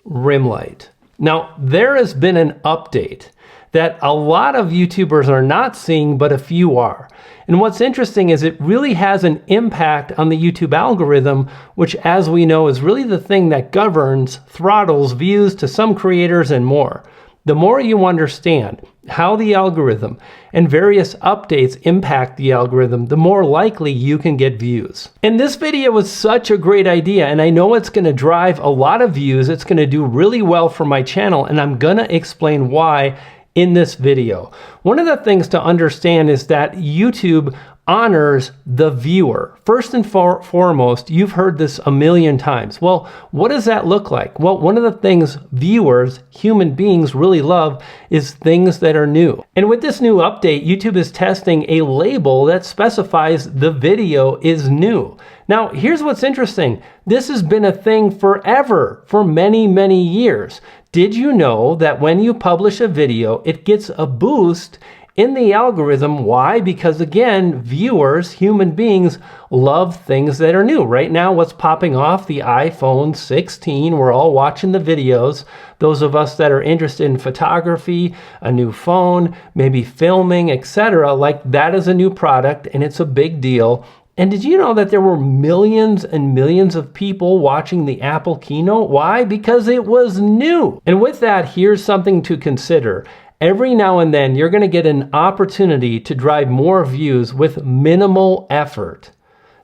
rim light. Now, there has been an update that a lot of YouTubers are not seeing, but a few are. And what's interesting is it really has an impact on the YouTube algorithm, which, as we know, is really the thing that governs, throttles views to some creators and more. The more you understand how the algorithm and various updates impact the algorithm, the more likely you can get views. And this video was such a great idea, and I know it's going to drive a lot of views. It's going to do really well for my channel, and I'm going to explain why in this video. One of the things to understand is that YouTube honors the viewer. First and foremost, you've heard this a million times. Well, what does that look like? Well, one of the things viewers, human beings, really love is things that are new. And with this new update, YouTube is testing a label that specifies the video is new. Now, here's what's interesting. This has been a thing forever, for many, many years. Did you know that when you publish a video, it gets a boost in the algorithm? Why? Because again, viewers, human beings, love things that are new. Right now, what's popping off? The iPhone 16. We're all watching the videos. Those of us that are interested in photography, a new phone, maybe filming, etc., like that is a new product and it's a big deal. And did you know that there were millions and millions of people watching the Apple keynote? Why? Because it was new. And with that, here's something to consider. Every now and then, you're going to get an opportunity to drive more views with minimal effort.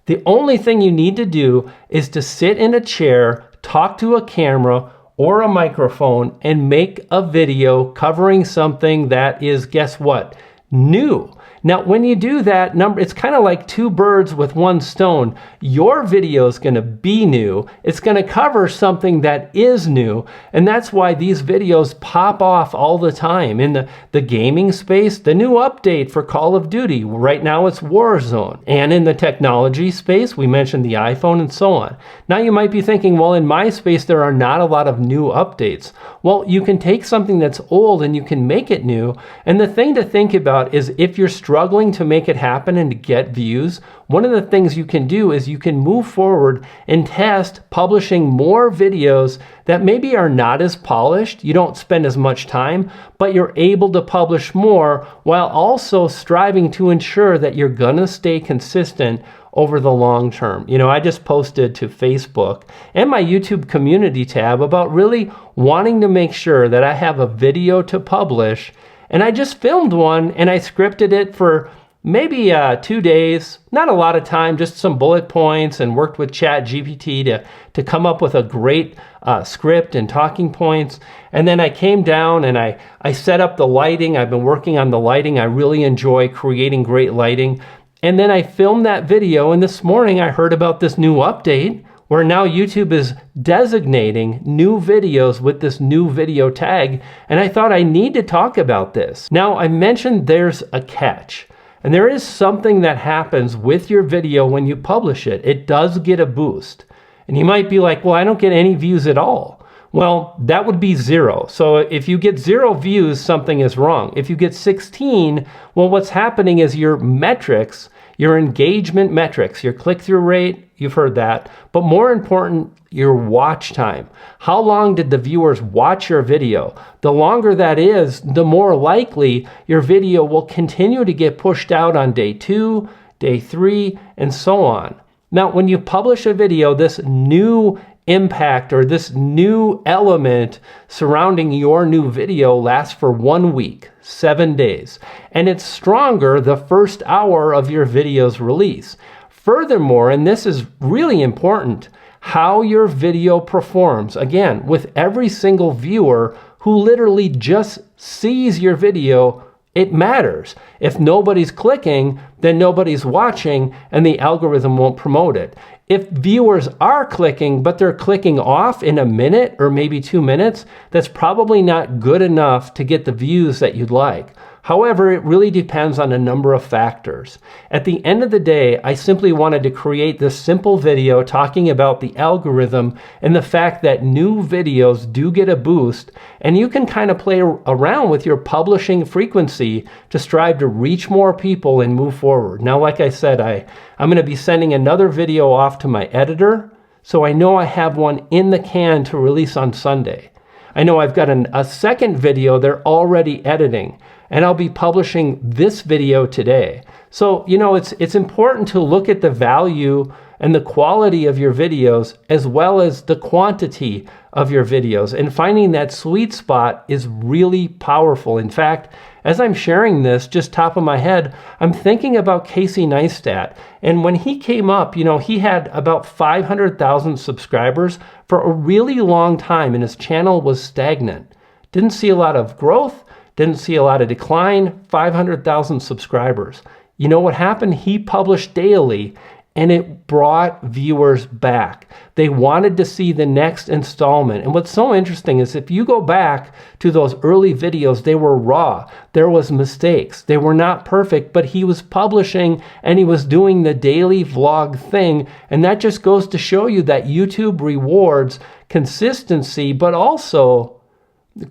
The only thing you need to do is to sit in a chair, talk to a camera or a microphone, and make a video covering something that is, guess what? New. Now, when you do that, it's kind of like two birds with one stone. Your video is going to be new. It's going to cover something that is new. And that's why these videos pop off all the time. In the gaming space, the new update for Call of Duty. Right now, it's Warzone. And in the technology space, we mentioned the iPhone and so on. Now, you might be thinking, well, in my space, there are not a lot of new updates. Well, you can take something that's old and you can make it new. And the thing to think about is if you're struggling to make it happen and to get views, one of the things you can do is you can move forward and test publishing more videos that maybe are not as polished. You don't spend as much time, but you're able to publish more while also striving to ensure that you're gonna stay consistent over the long term. You know, I just posted to Facebook and my YouTube community tab about really wanting to make sure that I have a video to publish. And I just filmed one and I scripted it for maybe 2 days, not a lot of time, just some bullet points, and worked with ChatGPT to come up with a great script and talking points. And then I came down and I set up the lighting. I've been working on the lighting. I really enjoy creating great lighting. And then I filmed that video, and this morning I heard about this new update where now YouTube is designating new videos with this new video tag, and I thought I need to talk about this. Now, I mentioned there's a catch, and there is something that happens with your video when you publish it. It does get a boost. And you might be like, well, I don't get any views at all. Well, that would be 0. So if you get 0 views, something is wrong. If you get 16, well, what's happening is your metrics, your engagement metrics, your click-through rate, you've heard that, but more important, your watch time. How long did the viewers watch your video? The longer that is, the more likely your video will continue to get pushed out on day 2, day 3, and so on. Now, when you publish a video, this new impact or this new element surrounding your new video lasts for 1 week, 7 days, and it's stronger the first hour of your video's release. Furthermore, and this is really important, how your video performs, again, with every single viewer who literally just sees your video, it matters. If nobody's clicking, then nobody's watching and the algorithm won't promote it. If viewers are clicking, but they're clicking off in a minute or maybe 2 minutes, that's probably not good enough to get the views that you'd like. However, it really depends on a number of factors. At the end of the day, I simply wanted to create this simple video talking about the algorithm and the fact that new videos do get a boost, and you can kind of play around with your publishing frequency to strive to reach more people and move forward. Now, like I said, I'm going to be sending another video off to my editor So I know I have one in the can to release on Sunday. I know I've got a second video they're already editing, and I'll be publishing this video today. So, it's important to look at the value and the quality of your videos as well as the quantity of your videos. And finding that sweet spot is really powerful. In fact, as I'm sharing this, just top of my head, I'm thinking about Casey Neistat. And when he came up, he had about 500,000 subscribers for a really long time, and his channel was stagnant. Didn't see a lot of growth, didn't see a lot of decline, 500,000 subscribers. You know what happened? He published daily, and it brought viewers back. They wanted to see the next installment. And what's so interesting is if you go back to those early videos, they were raw. There was mistakes. They were not perfect, but he was publishing and he was doing the daily vlog thing. And that just goes to show you that YouTube rewards consistency, but also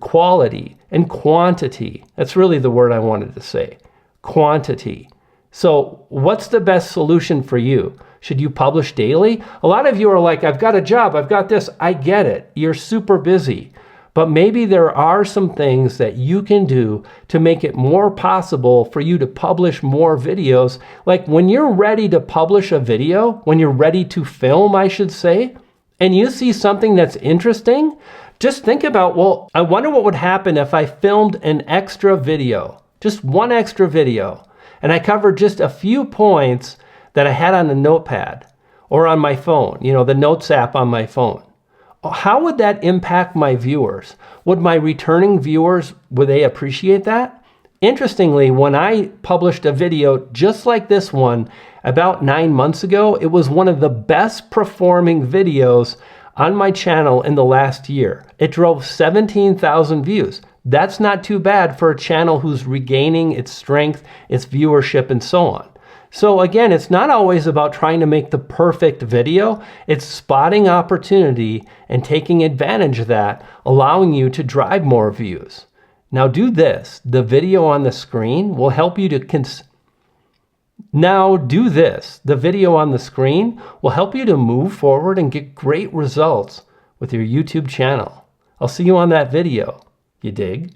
quality and quantity. That's really the word I wanted to say. Quantity. So what's the best solution for you? Should you publish daily? A lot of you are like, I've got a job, I've got this. I get it. You're super busy. But maybe there are some things that you can do to make it more possible for you to publish more videos. Like when you're ready to publish a video, when you're ready to film, I should say, and you see something that's interesting, just think about, well, I wonder what would happen if I filmed an extra video, just one extra video. And I covered just a few points that I had on a notepad or on my phone, the Notes app on my phone. How would that impact my viewers? Would my returning viewers, would they appreciate that? Interestingly, when I published a video just like this one about 9 months ago, it was one of the best performing videos on my channel in the last year. It drove 17,000 views. That's not too bad for a channel who's regaining its strength, its viewership, and so on. So again, it's not always about trying to make the perfect video. It's spotting opportunity and taking advantage of that, allowing you to drive more views. Now do this. The video on the screen will help you to move forward and get great results with your YouTube channel. I'll see you on that video. You dig?